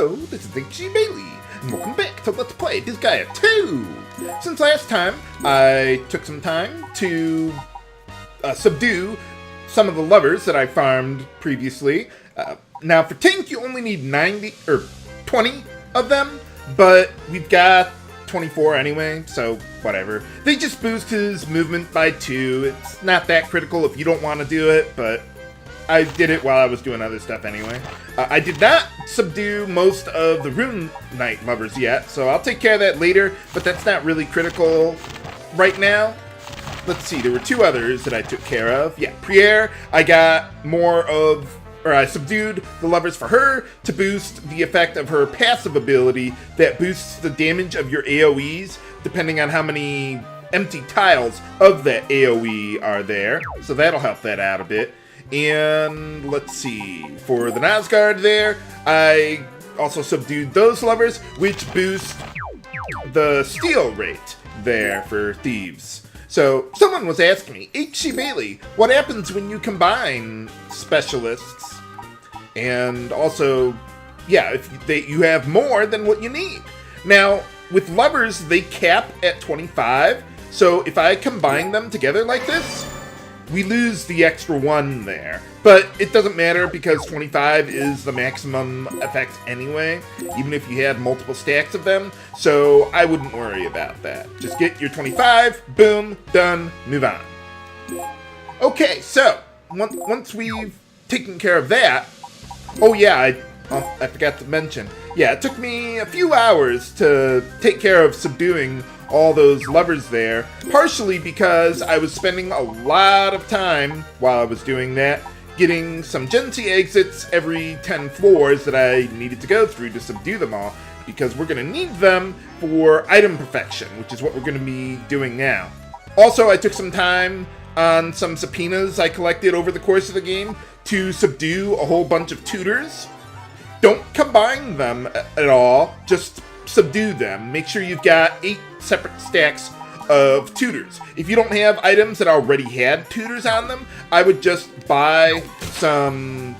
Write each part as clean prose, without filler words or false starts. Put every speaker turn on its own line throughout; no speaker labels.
Hello, this is Gency and welcome back to Let's Play Disgaea 2! Since last time, I took some time to subdue some of the lovers that I farmed previously. Now for tank, you only need 20 of them, but we've got 24 anyway, so whatever. They just boost his movement by 2. It's not that critical if you don't want to do it, but I did it while I was doing other stuff anyway. I did not subdue most of the Rune Knight lovers yet, so I'll take care of that later, but that's not really critical right now. Let's see, there were 2 others that I took care of. Yeah, Priere, I got more of, or I subdued the lovers for her to boost the effect of her passive ability that boosts the damage of your AoEs, depending on how many empty tiles of that AoE are there. So that'll help that out a bit. And let's see, for the Nazgard there, I also subdued those lovers, which boost the steal rate there for thieves. So someone was asking me, HC Bailey, what happens when you combine specialists? And also, yeah, if you have more than what you need. Now, with lovers, they cap at 25, so if I combine them together like this, we lose the extra 1 there. But it doesn't matter because 25 is the maximum effect anyway, even if you had multiple stacks of them, so I wouldn't worry about that. Just get your 25, boom, done, move on. Okay, so, once we've taken care of that, oh yeah, I forgot to mention, yeah, it took me a few hours to take care of subduing all those lovers there, partially because I was spending a lot of time while I was doing that, getting some Gency exits every 10 floors that I needed to go through to subdue them all, because we're going to need them for item perfection, which is what we're going to be doing now. Also, I took some time on some subpoenas I collected over the course of the game to subdue a whole bunch of tutors. Don't combine them at all, just subdue them. Make sure you've got 8 separate stacks of tutors. If you don't have items that already had tutors on them, I would just buy some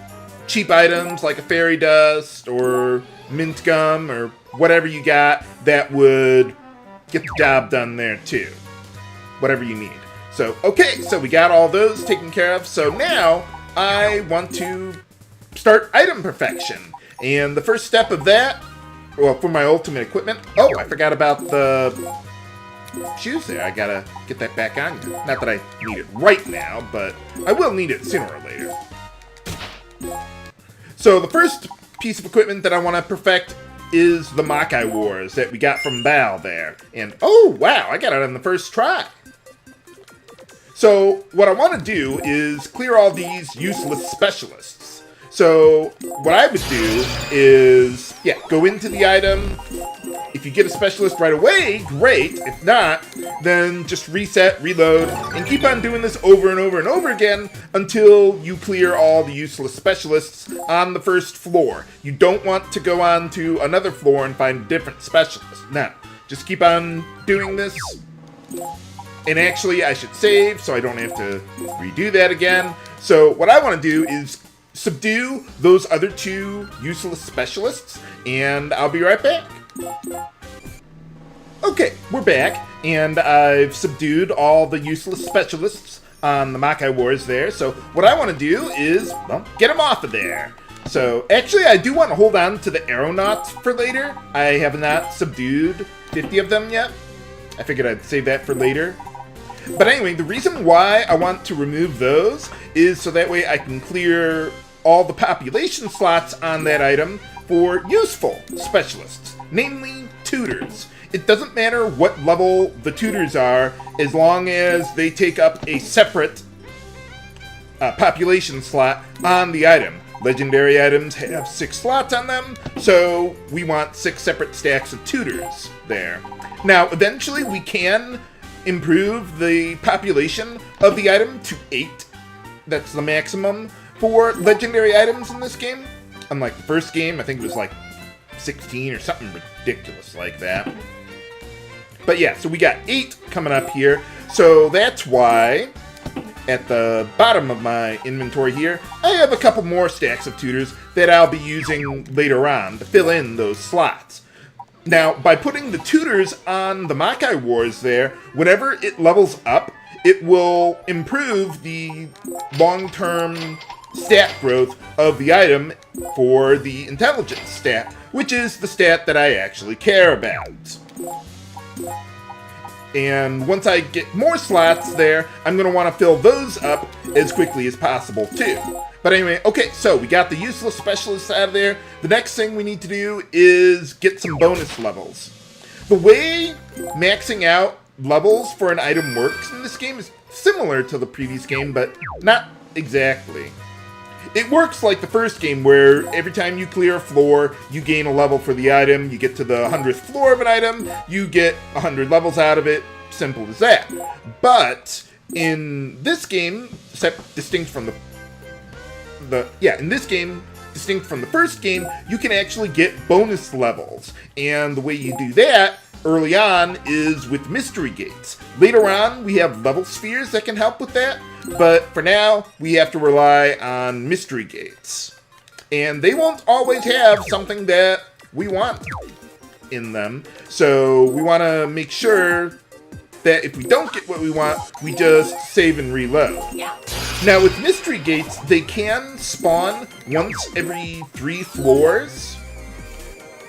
cheap items like a fairy dust or mint gum or whatever you got that would get the job done there too. Whatever you need. So, okay, so we got all those taken care of. So now I want to start item perfection. And the first step of that, well, for my ultimate equipment, oh, I forgot about the shoes there. I gotta get that back on. Not that I need it right now, but I will need it sooner or later. So the first piece of equipment that I want to perfect is the Makai Wars that we got from Val there. And, oh, wow, I got it on the first try. So what I want to do is clear all these useless specialists. So what I would do is, yeah, go into the item. If you get a specialist right away, great. If not, then just reset, reload, and keep on doing this over and over and over again until you clear all the useless specialists on the first floor. You don't want to go on to another floor and find a different specialist. No, just keep on doing this. And actually, I should save so I don't have to redo that again. So what I want to do is subdue those other 2 useless specialists, and I'll be right back. Okay, we're back, and I've subdued all the useless specialists on the Makai Wars there, so what I want to do is, well, get them off of there. So, actually, I do want to hold on to the aeronauts for later. I have not subdued 50 of them yet. I figured I'd save that for later. But anyway, the reason why I want to remove those is so that way I can clear all the population slots on that item for useful specialists, namely tutors. It doesn't matter what level the tutors are, as long as they take up a separate population slot on the item. Legendary items have 6 slots on them, so we want 6 separate stacks of tutors there. Now, eventually we can improve the population of the item to 8. That's the maximum for legendary items in this game. Unlike the first game, I think it was like 16 or something ridiculous like that. But yeah, so we got 8 coming up here. So that's why at the bottom of my inventory here, I have a couple more stacks of tutors that I'll be using later on to fill in those slots. Now, by putting the tutors on the Makai Wars there, whenever it levels up, it will improve the long-term stat growth of the item for the intelligence stat, which is the stat that I actually care about. And once I get more slots there, I'm going to want to fill those up as quickly as possible too. But anyway, okay, so we got the useless specialists out of there. The next thing we need to do is get some bonus levels. The way maxing out levels for an item works in this game is similar to the previous game, but not exactly. It works like the first game, where every time you clear a floor, you gain a level for the item. You get to the 100th floor of an item, you get 100 levels out of it. Simple as that. But in this game, distinct from distinct from the first game, you can actually get bonus levels. And the way you do that early on is with mystery gates. Later on, we have level spheres that can help with that. But for now, we have to rely on mystery gates. And they won't always have something that we want in them. So we want to make sure that if we don't get what we want, we just save and reload. Now with mystery gates, they can spawn once every 3 floors.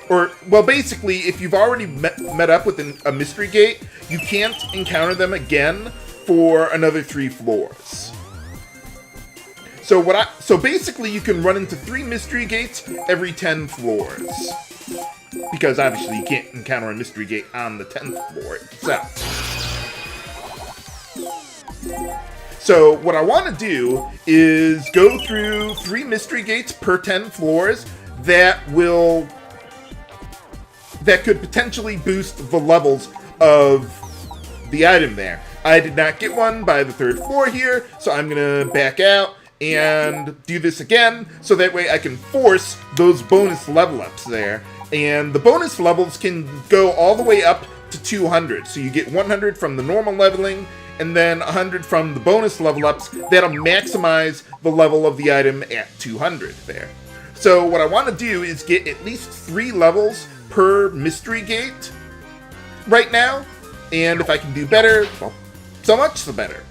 Or, well, basically, if you've already met up with a mystery gate, you can't encounter them again for another 3 floors. So basically you can run into 3 mystery gates every 10 floors. Because obviously you can't encounter a mystery gate on the 10th floor itself. So what I want to do is go through 3 mystery gates per 10 floors that could potentially boost the levels of the item there. I did not get one by the 3rd floor here, so I'm going to back out and do this again, so that way I can force those bonus level ups there. And the bonus levels can go all the way up to 200. So you get 100 from the normal leveling, and then 100 from the bonus level ups. That'll maximize the level of the item at 200 there. So what I want to do is get at least 3 levels per mystery gate right now. And if I can do better, well, so much the better.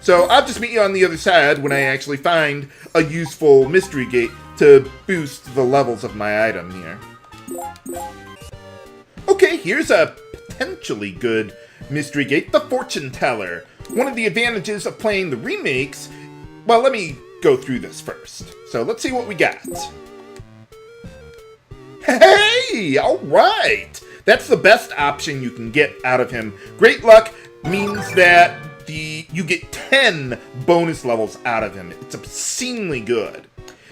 So I'll just meet you on the other side when I actually find a useful mystery gate to boost the levels of my item here. Okay, here's a potentially good mystery gate, the Fortune Teller. One of the advantages of playing the remakes, well, let me go through this first. So let's see what we got. Hey, all right. That's the best option you can get out of him. Great luck means that you get 10 bonus levels out of him. It's obscenely good.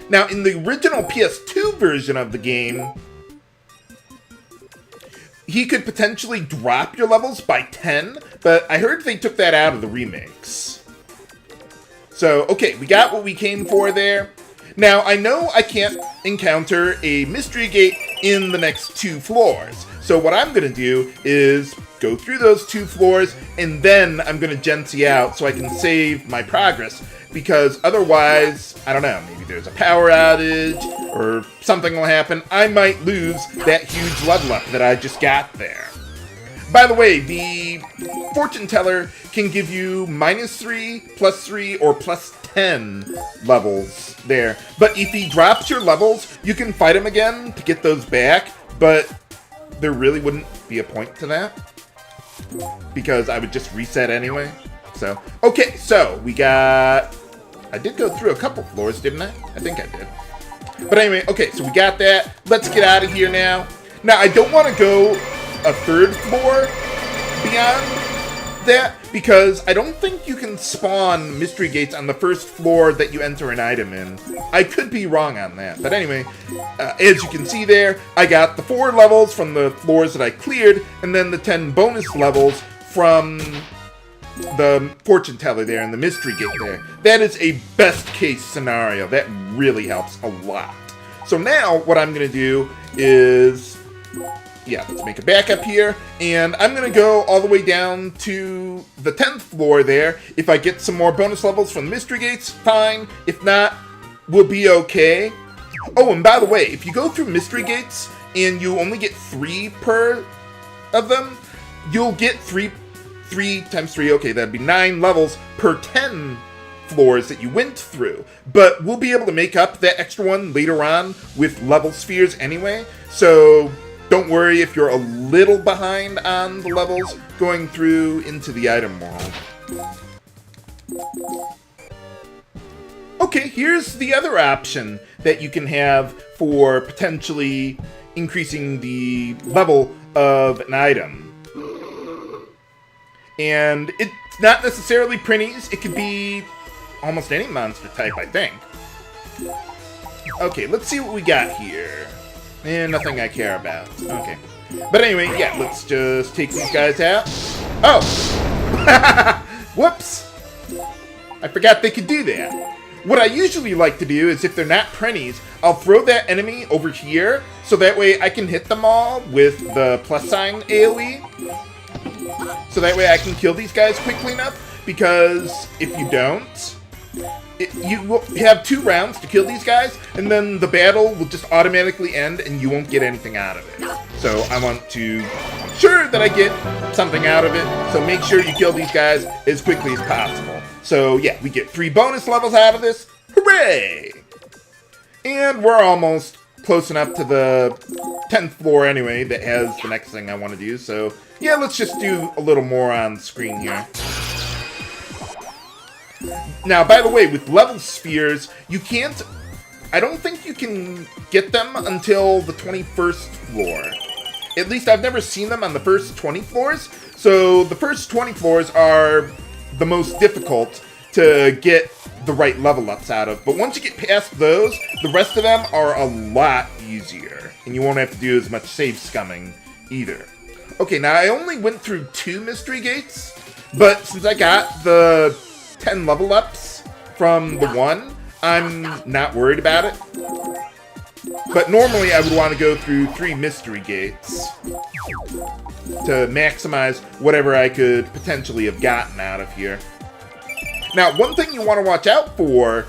Now, in the original PS2 version of the game, he could potentially drop your levels by 10, but I heard they took that out of the remakes. So, okay, we got what we came for there. Now, I know I can't encounter a mystery gate in the next 2 floors. So what I'm going to do is go through those 2 floors, and then I'm going to Gency out so I can save my progress. Because otherwise, I don't know, maybe there's a power outage, or something will happen. I might lose that huge level up that I just got there. By the way, the Fortune Teller can give you -3, +3, or +10 levels there. But if he drops your levels, you can fight him again to get those back, but there really wouldn't be a point to that, because I would just reset anyway. So, okay, so we got... I did go through a couple floors, didn't I? I think I did. But anyway, okay, so we got that. Let's get out of here now. Now, I don't want to go a 3rd floor beyond that, because I don't think you can spawn mystery gates on the 1st floor that you enter an item in. I could be wrong on that. But anyway, as you can see there, I got the 4 levels from the floors that I cleared, and then the 10 bonus levels from the Fortune Teller there and the mystery gate there. That is a best case scenario. That really helps a lot. So now what I'm going to do is, yeah, let's make a backup here, and I'm going to go all the way down to the 10th floor there. If I get some more bonus levels from the mystery gates, fine. If not, we'll be okay. Oh, and by the way, if you go through mystery gates and you only get 3 per of them, you'll get 3 times 3, okay, that'd be 9 levels per 10 floors that you went through. But we'll be able to make up that extra one later on with level spheres anyway, so don't worry if you're a little behind on the levels going through into the item world. Okay, here's the other option that you can have for potentially increasing the level of an item. And it's not necessarily Prinnies, it could be almost any monster type, I think. Okay, let's see what we got here. And nothing I care about. Okay. But anyway, yeah, let's just take these guys out. Oh! Whoops! I forgot they could do that. What I usually like to do is if they're not Prinnies, I'll throw that enemy over here, so that way I can hit them all with the plus sign AoE. So that way I can kill these guys quickly enough, because if you don't, you have 2 rounds to kill these guys, and then the battle will just automatically end and you won't get anything out of it. So I want to make sure that I get something out of it, so make sure you kill these guys as quickly as possible. So yeah, we get 3 bonus levels out of this. Hooray! And we're almost close enough to the 10th floor anyway that has the next thing I want to do. So yeah, let's just do a little more on screen here. Now, by the way, with level spheres, you can't... I don't think you can get them until the 21st floor. At least I've never seen them on the first 20 floors. So the first 20 floors are the most difficult to get the right level ups out of. But once you get past those, the rest of them are a lot easier. And you won't have to do as much save scumming either. Okay, now I only went through 2 mystery gates. But since I got the 10 level ups from the 1, I'm not worried about it. But normally I would want to go through 3 mystery gates to maximize whatever I could potentially have gotten out of here. Now, one thing you want to watch out for,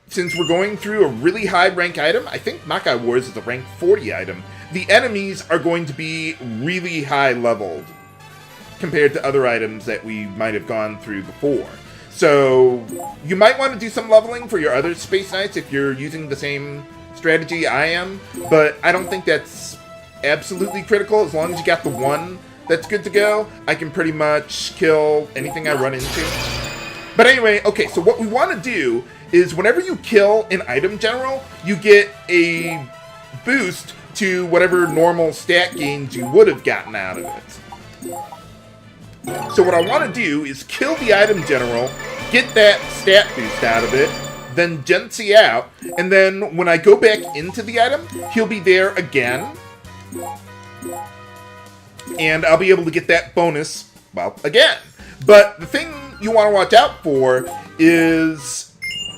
since we're going through a really high rank item, I think Makai Wars is a rank 40 item, the enemies are going to be really high leveled compared to other items that we might have gone through before. So you might want to do some leveling for your other Space Knights if you're using the same strategy I am, but I don't think that's absolutely critical. As long as you got the 1 that's good to go, I can pretty much kill anything I run into. But anyway, okay, so what we want to do is whenever you kill an item general, you get a boost to whatever normal stat gains you would have gotten out of it. So what I want to do is kill the item general, get that stat boost out of it, then Gency out, and then when I go back into the item, he'll be there again. And I'll be able to get that bonus, well, again. But the thing you want to watch out for is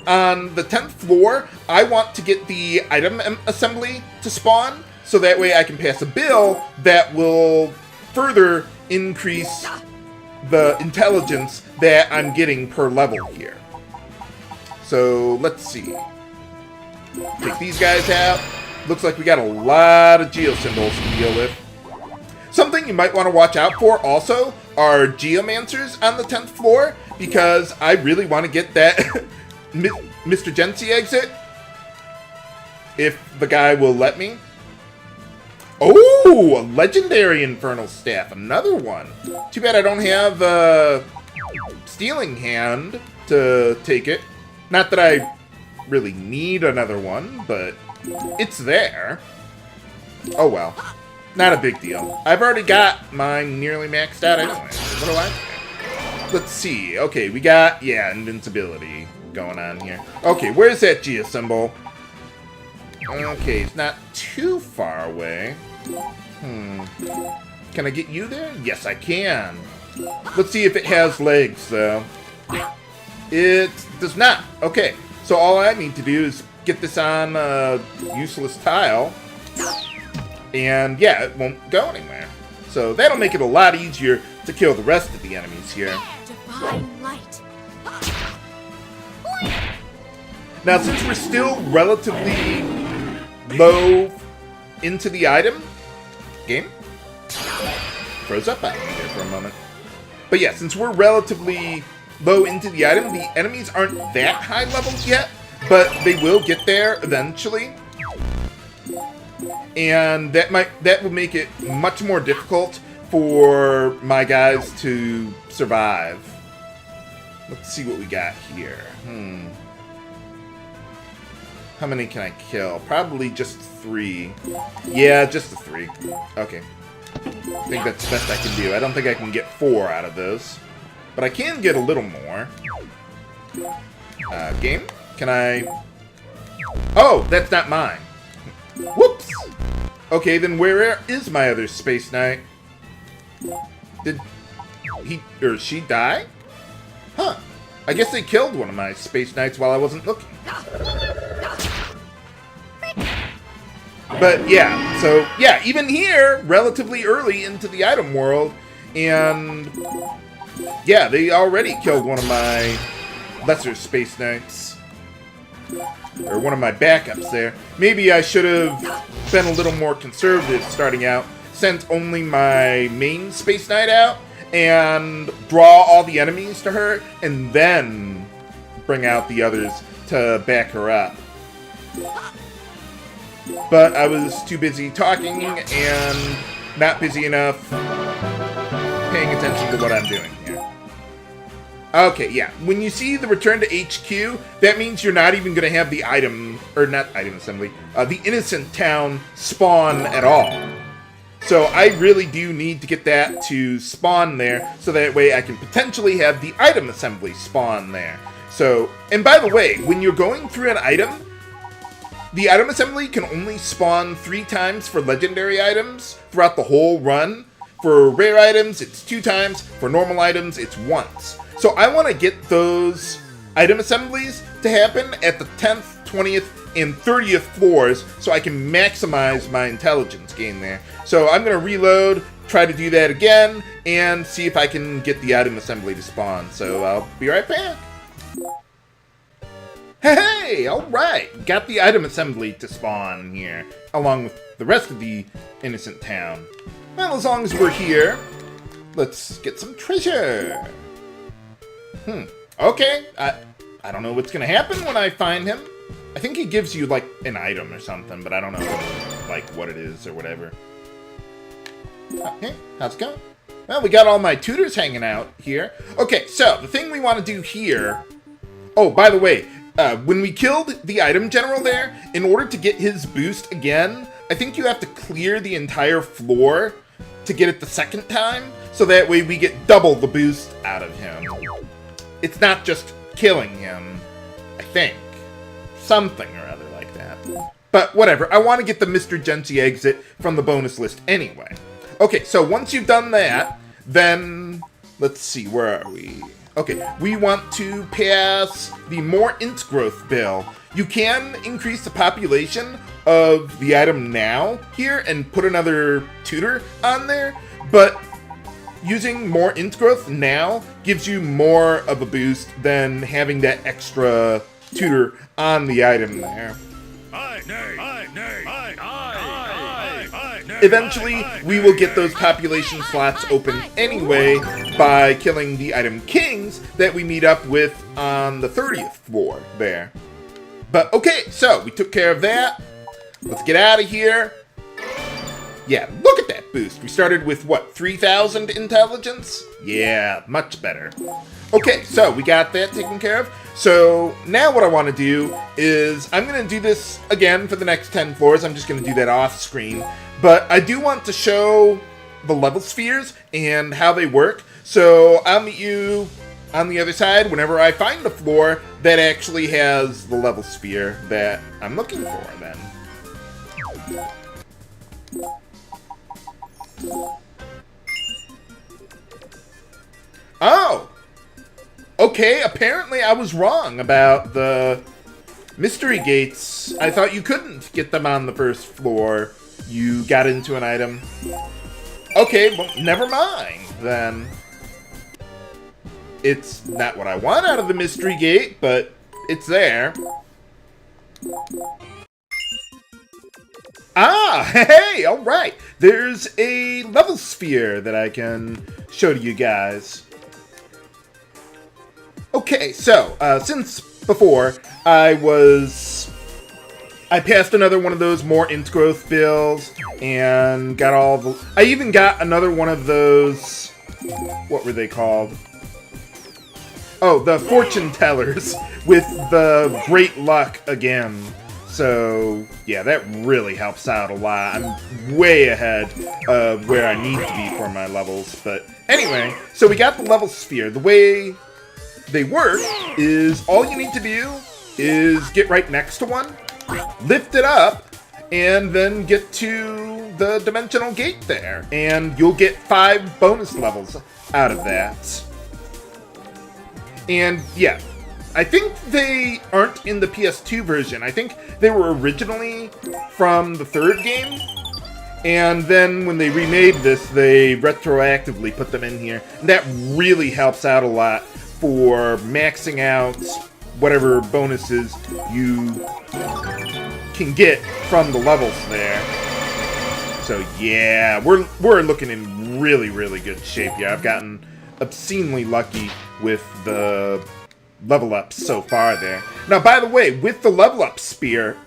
on the 10th floor, I want to get the item assembly to spawn, so that way I can pass a bill that will further increase the intelligence that I'm getting per level here. So let's see. Take these guys out. Looks like we got a lot of geosymbols to deal with. Something you might want to watch out for also are geomancers on the 10th floor, because I really want to get that Mr. Gency exit, if the guy will let me. Oh, a legendary Infernal Staff, another one. Too bad I don't have a Stealing Hand to take it. Not that I really need another one, but it's there. Oh well, not a big deal. I've already got mine nearly maxed out anyway. What do I think? Let's see. Okay, we got, yeah, invincibility going on here. Okay, where's that geosymbol? Okay, it's not too far away. Can I get you there? Yes, I can. Let's see if it has legs, though. It does not. Okay, so all I need to do is get this on a useless tile. And yeah, it won't go anywhere. So that'll make it a lot easier to kill the rest of the enemies here.
Divine light.
Now, since we're still relatively low into the item. Game? Froze up on me there for a moment. But yeah, since we're relatively low into the item, the enemies aren't that high level yet, but they will get there eventually. And that will make it much more difficult for my guys to survive. Let's see what we got here. How many can I kill? Probably just 3. Yeah, just the 3. Okay. I think that's the best I can do. I don't think I can get 4 out of those. But I can get a little more. Game? Can I... Oh, that's not mine. Whoops! Okay, then where is my other Space Knight? Did he or she die? Huh. I guess they killed one of my Space Knights while I wasn't looking. But yeah, so yeah, even here, relatively early into the item world, and yeah, they already killed one of my lesser Space Knights. Or one of my backups there. Maybe I should have been a little more conservative starting out, sent only my main Space Knight out, and draw all the enemies to her, and then bring out the others to back her up. But I was too busy talking and not busy enough paying attention to what I'm doing here. Okay, yeah. When you see the return to HQ, that means you're not even going to have the item, or not item assembly, the innocent town spawn at all. So I really do need to get that to spawn there, so that way I can potentially have the item assembly spawn there. So, and by the way, when you're going through an item, the item assembly can only spawn 3 times for legendary items throughout the whole run. For rare items, it's 2 times. For normal items, it's once. So I want to get those item assemblies to happen at the 10th, 20th, and 30th floors so I can maximize my intelligence gain there. So I'm going to reload, try to do that again, and see if I can get the item assembly to spawn. So I'll be right back. Hey, alright! Got the item assembly to spawn here, along with the rest of the innocent town. Well, as long as we're here, let's get some treasure. Okay, I don't know what's gonna happen when I find him. I think he gives you, like, an item or something, but I don't know, like, what it is or whatever. Hey, how's it going? Well, we got all my tutors hanging out here. Okay, so, the thing we want to do here... Oh, by the way, when we killed the item general there, in order to get his boost again, I think you have to clear the entire floor to get it the second time, so that way we get double the boost out of him. It's not just killing him, I think. Something or other like that. But whatever, I want to get the Mr. Gency exit from the bonus list anyway. Okay, so once you've done that, then... Let's see, where are we? Okay, we want to pass the more int growth bill. You can increase the population of the item now here and put another tutor on there, but using more int growth now gives you more of a boost than having that extra tutor on the item there. Eventually, we will get those population slots open anyway by killing the item kings that we meet up with on the 30th floor there. But okay, so we took care of that. Let's get out of here. Yeah, look at that boost. We started with, what, 3,000 intelligence? Yeah, much better. Okay, so we got that taken care of. So now what I want to do is I'm going to do this again for the next 10 floors. I'm just going to do that off screen. But I do want to show the level spheres and how they work. So I'll meet you on the other side whenever I find a floor that actually has the level sphere that I'm looking for then. Oh! Okay, apparently I was wrong about the mystery gates. I thought you couldn't get them on the first floor. You got into an item. Okay, well, never mind, then. It's not what I want out of the mystery gate, but it's there. Ah, hey, all right. There's a level sphere that I can show to you guys. Okay, so, since before, I passed another one of those more int-growth bills, and got all the... I even got another one of those... What were they called? Oh, the fortune tellers with the great luck again. So, yeah, that really helps out a lot. I'm way ahead of where I need to be for my levels. But anyway, so we got the level sphere. The way they work is all you need to do is get right next to one, lift it up, and then get to the dimensional gate there. And you'll get 5 bonus levels out of that. And yeah, I think they aren't in the PS2 version. I think they were originally from the 3rd game. And then when they remade this, they retroactively put them in here. And that really helps out a lot for maxing out whatever bonuses you can get from the levels there. So yeah, we're looking in really, really good shape here. I've gotten obscenely lucky with the level ups so far there. Now, by the way, with the level up sphere,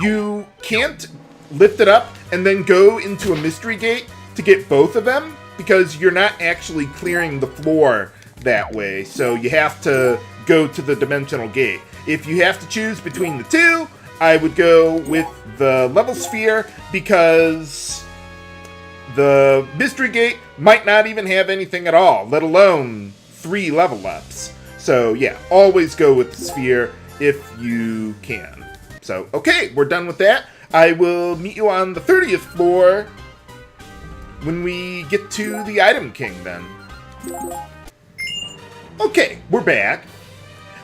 you can't lift it up and then go into a mystery gate to get both of them, because you're not actually clearing the floor that way. So you have to go to the dimensional gate. If you have to choose between the two, I would go with the level sphere, because the mystery gate might not even have anything at all, let alone 3 level ups. So yeah, always go with the sphere if you can. So, okay, we're done with that. I will meet you on the 30th floor when we get to the Item King then. Okay, we're back.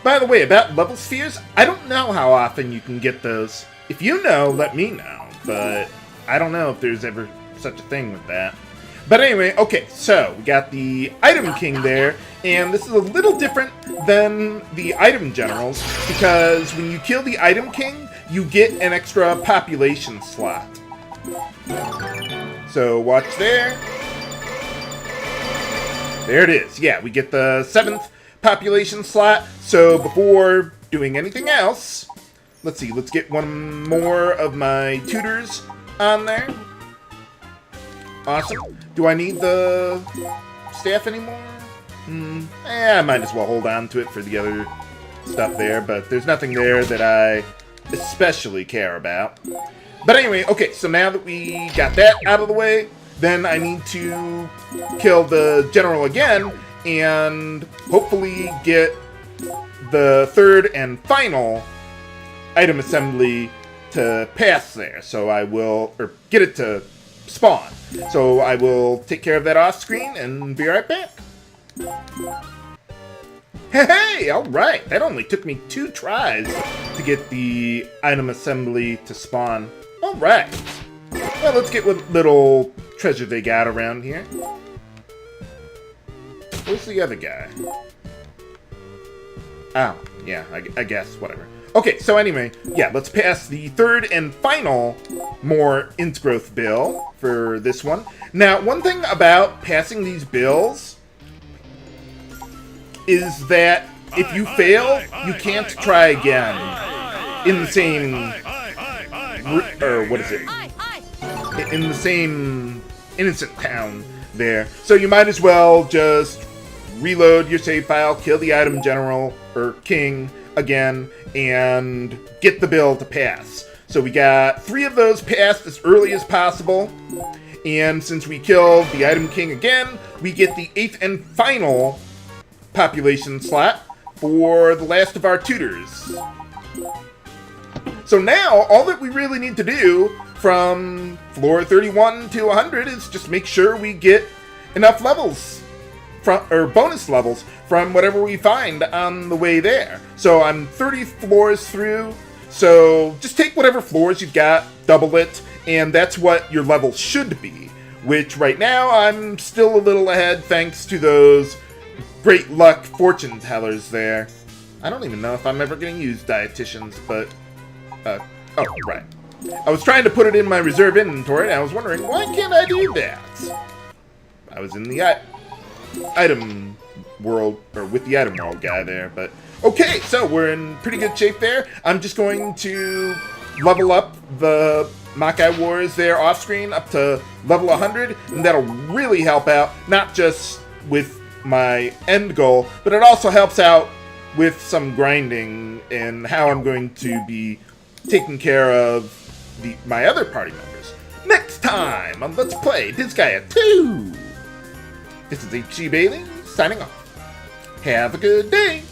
By the way, about level spheres, I don't know how often you can get those. If you know, let me know, but I don't know if there's ever such a thing with that. But anyway, okay, so we got the Item King there, and this is a little different than the Item Generals, because when you kill the Item King, you get an extra population slot. So watch there. There it is. Yeah, we get the 7th population slot. So before doing anything else, let's see, let's get one more of my tutors on there. Awesome. Do I need the staff anymore? I might as well hold on to it for the other stuff there, but there's nothing there that I especially care about. But anyway, okay, so now that we got that out of the way, then I need to kill the general again and hopefully get the 3rd and final item assembly to pass there. So I will, or get it to spawn. So I will take care of that off screen and be right back. Hey, alright, that only took me 2 tries to get the item assembly to spawn. Alright, well, let's get what little treasure they got around here. Where's the other guy? Oh, yeah, I guess, whatever. Okay, so anyway, yeah, let's pass the 3rd and final more int growth bill for this one. Now, one thing about passing these bills is that if you fail, you can't try again in the same, or what is it? In the same innocent town there. So you might as well just reload your save file, kill the item general, or king, again, and get the bill to pass. So we got 3 of those passed as early as possible, and since we killed the item king again, we get the 8th and final population slot for the last of our tutors. So now, all that we really need to do from floor 31 to 100 is just make sure we get enough levels, or bonus levels, from whatever we find on the way there. So I'm 30 floors through, so just take whatever floors you've got, double it, and that's what your level should be. Which right now, I'm still a little ahead thanks to those great luck fortune tellers there. I don't even know if I'm ever going to use dietitians, but, oh, right. I was trying to put it in my reserve inventory, and I was wondering, why can't I do that? I was in the item world, or with the item world guy there, but... Okay, so we're in pretty good shape there. I'm just going to level up the Makai Wars there off-screen up to level 100, and that'll really help out, not just with my end goal, but it also helps out with some grinding and how I'm going to be taking care of my other party members. Next time on Let's Play Disgaea 2! This is HG Bailey, signing off. Have a good day!